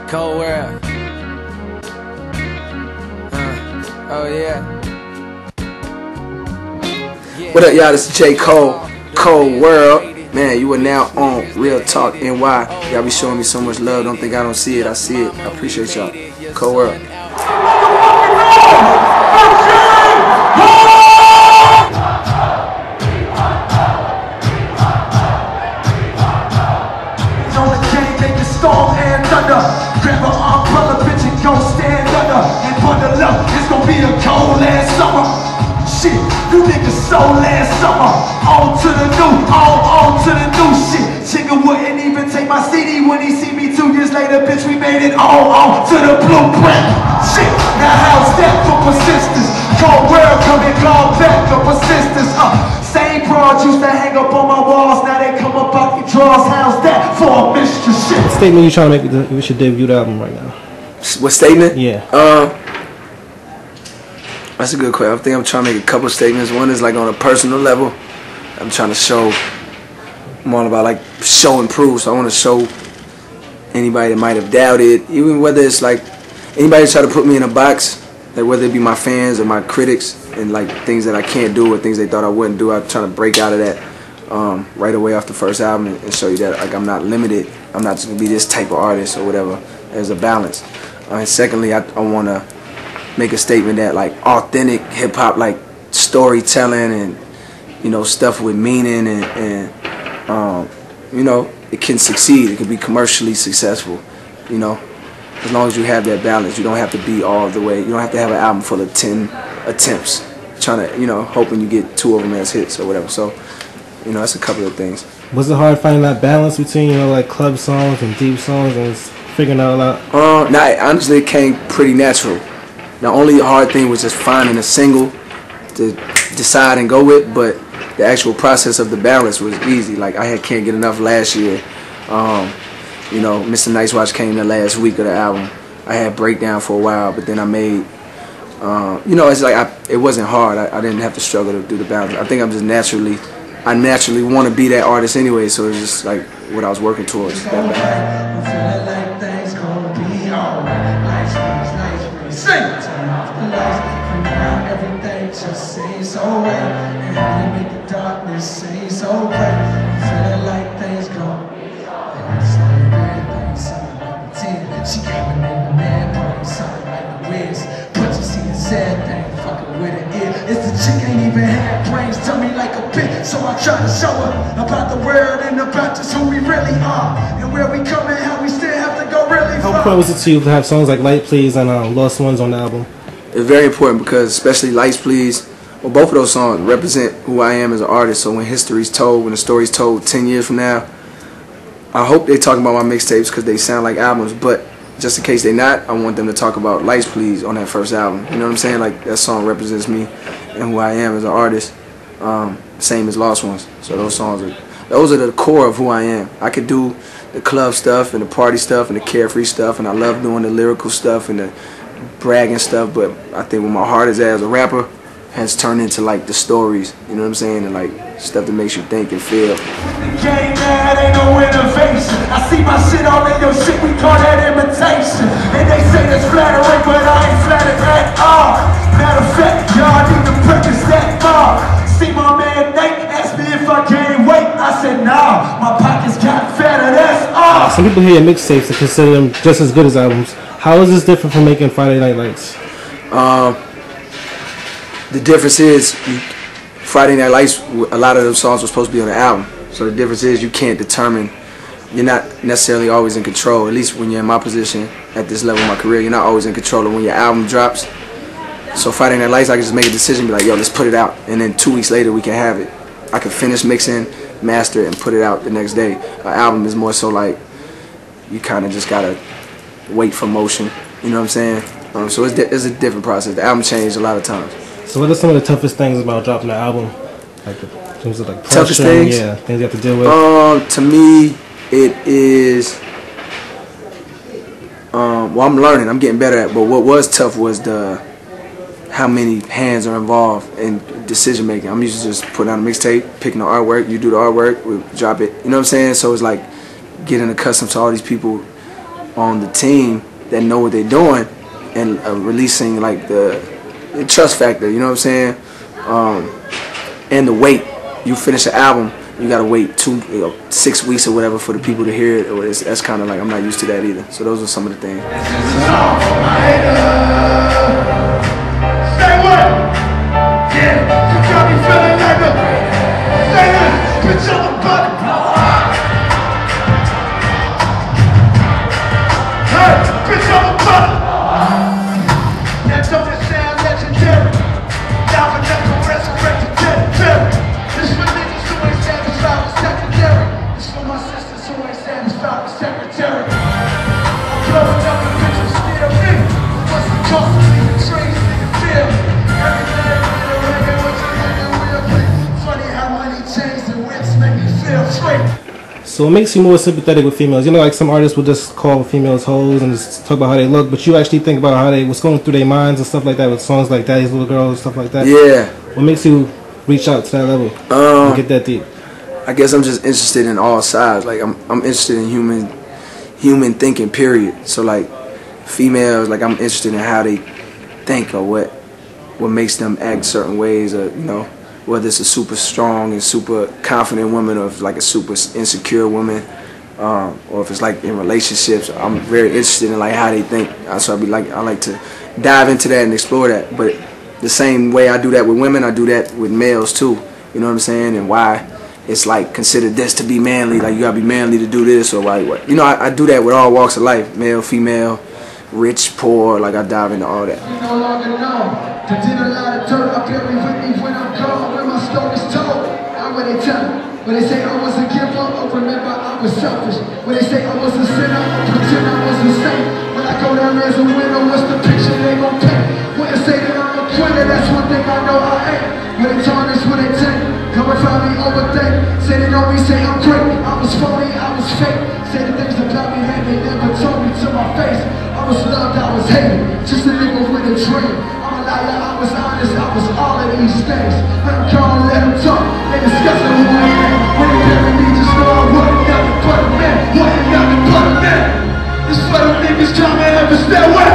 Cold world. Oh yeah. What up, y'all? This is J. Cole. Cold World. Man, you are now on Real Talk NY. Y'all be showing me so much love. Don't think I don't see it. I see it. I appreciate y'all. Cold World. Grab an umbrella, bitch, and go stand under and bundle up. It's gonna be a cold ass summer. Shit, you niggas so last summer. On to the new, on to the new shit. Chigga wouldn't even take my CD when he see me 2 years later. Bitch, we made it all on to the blueprint. Shit, now how's that for persistence? Cold world coming, call back for persistence. Same broads used to hang up on my walls. Now they come up out your drawers. How's that for a mistress? Shit. What statement you trying to make with your debut album right now? What statement? Yeah. That's a good question. I think I'm trying to make a couple of statements. One is like on a personal level. I'm trying to show. I'm all about like show and prove. So I want to show anybody that might have doubted, even whether it's like anybody try to put me in a box, like whether it be my fans or my critics, and like things that I can't do or things they thought I wouldn't do. I'm trying to break out of that right away off the first album and show you that like I'm not limited. I'm not just gonna be this type of artist or whatever. There's a balance. And secondly, I want to make a statement that like authentic hip hop, like storytelling and stuff with meaning and it can succeed. It can be commercially successful. As long as you have that balance, you don't have to be all the way. You don't have to have an album full of 10 attempts, trying to hoping you get 2 of them as hits or whatever. So that's a couple of things. Was it hard finding that balance between like club songs and deep songs and figuring that all out? Honestly, it came pretty natural. The only hard thing was just finding a single to decide and go with, but the actual process of the balance was easy. Like I had Can't Get Enough last year. Mr. Nice Watch came the last week of the album. I had Breakdown for a while, but then I made, it's like it wasn't hard. I didn't have to struggle to do the balance. I think I naturally want to be that artist anyway, so it's just like what I was working towards. Everything just seems alright, and how you make the darkness seem so bright. Feeling like things go. She came in the man, putting something like the whiz. But you see the sad thing, fucking with it is. It's the chick ain't even had brains, tell me like a bitch. So I try to show her about the world and about just who we really are. And where we come and how we still have to go really far. How important was it to you to have songs like Light Please and Lost Ones on the album? It's very important because especially Lights Please, well, both of those songs represent who I am as an artist. So when history's told, when the story's told 10 years from now, I hope they talk about my mixtapes because they sound like albums, but just in case they not, I want them to talk about Lights Please on that first album. You know what I'm saying? Like that song represents me and who I am as an artist, same as Lost Ones. So those are the core of who I am. I could do the club stuff and the party stuff and the carefree stuff, and I love doing the lyrical stuff and the bragging stuff, but I think where my heart is at as a rapper has turned into like the stories, you know what I'm saying, and like stuff that makes you think and feel. The game mad, ain't no innovation. I see my shit all in your shit, we call that imitation. And they say it's flattering, but I ain't flattered at all. Matter of fact, y'all need to purchase that bar. See my man Nate asked me if I gained weight. I said nah, my pockets got fatter, that's all. Some people hear mixtapes and consider them just as good as albums. How is this different from making Friday Night Lights? The difference is Friday Night Lights, a lot of those songs were supposed to be on the album. So the difference is you can't determine, you're not necessarily always in control, at least when you're in my position at this level of my career, you're not always in control of when your album drops. So Friday Night Lights, I can just make a decision, be like, yo, let's put it out. And then 2 weeks later, we can have it. I can finish mixing, master it, and put it out the next day. An album is more so like, you kind of just got to wait for motion, you know what I'm saying? So it's a different process. The album changed a lot of times. So what are some of the toughest things about dropping an album? Like in terms of like pressure, toughest things? Yeah, things you have to deal with. To me, it is. Well, I'm learning. I'm getting better at. But what was tough was how many hands are involved in decision making. I'm used to just putting out a mixtape, picking the artwork. You do the artwork, we drop it. You know what I'm saying? So it's like getting accustomed to all these people on the team that know what they're doing and releasing like the trust factor, you know what I'm saying? And the wait. You finish an album, you gotta wait 6 weeks or whatever for the people to hear it. That's kind of like, I'm not used to that either. So those are some of the things. Say what? Yeah, you got me feeling like a bitch on the button. Hey, bitch on the button. That don't sound legendary. Now but never resurrected dead. This for niggas who ain't satisfied with secondary. This for my sisters who ain't satisfied with secretary. I'm blowing up the bitch who steal me. What's the cost of leaving trees, nigga, feel? Everything with a record, what you nigga real quick. Funny how money chains and whips make me feel free. So it makes you more sympathetic with females. You know, like some artists will just call females hoes and just talk about how they look, but you actually think about what's going through their minds and stuff like that with songs like Daddy's Little Girl and stuff like that. Yeah. What makes you reach out to that level and get that deep? I guess I'm just interested in all sides. Like I'm interested in human thinking, period. So like females, like I'm interested in how they think or what makes them act certain ways, or you know, whether it's a super strong and super confident woman or if like a super insecure woman, or if it's like in relationships. I'm very interested in like how they think. So I like to dive into that and explore that. But the same way I do that with women, I do that with males too. You know what I'm saying? And why it's like considered this to be manly, like you gotta be manly to do this, or why what? You know, I do that with all walks of life, male, female, rich, poor. Like I dive into all that. You no longer know. They did a lot of dirt. I carry with me when I'm gone. When my story's told, I'm what they tell me. When they say I was a giver, oh remember I was selfish. When they say I was a sinner, I pretend I was a saint. When I go down as a winner, what's the picture they gon' paint? When they say that I'm a quitter, that's one thing I know I ain't. When they tarnish, when they take, come and find me overthink. Say they know me, say I'm great. I was phony, I was fake. Say the things about me that they never told me to my face. I was loved, I was hated, just a nigga with a dream. I'm a liar, I was honest, I was all of these things. Let them call, let them talk, they discussing who I am. When they bury me, just know I wasn't nothing but a man. Wasn't nothing but a man. This for the niggas trying to ever stay away.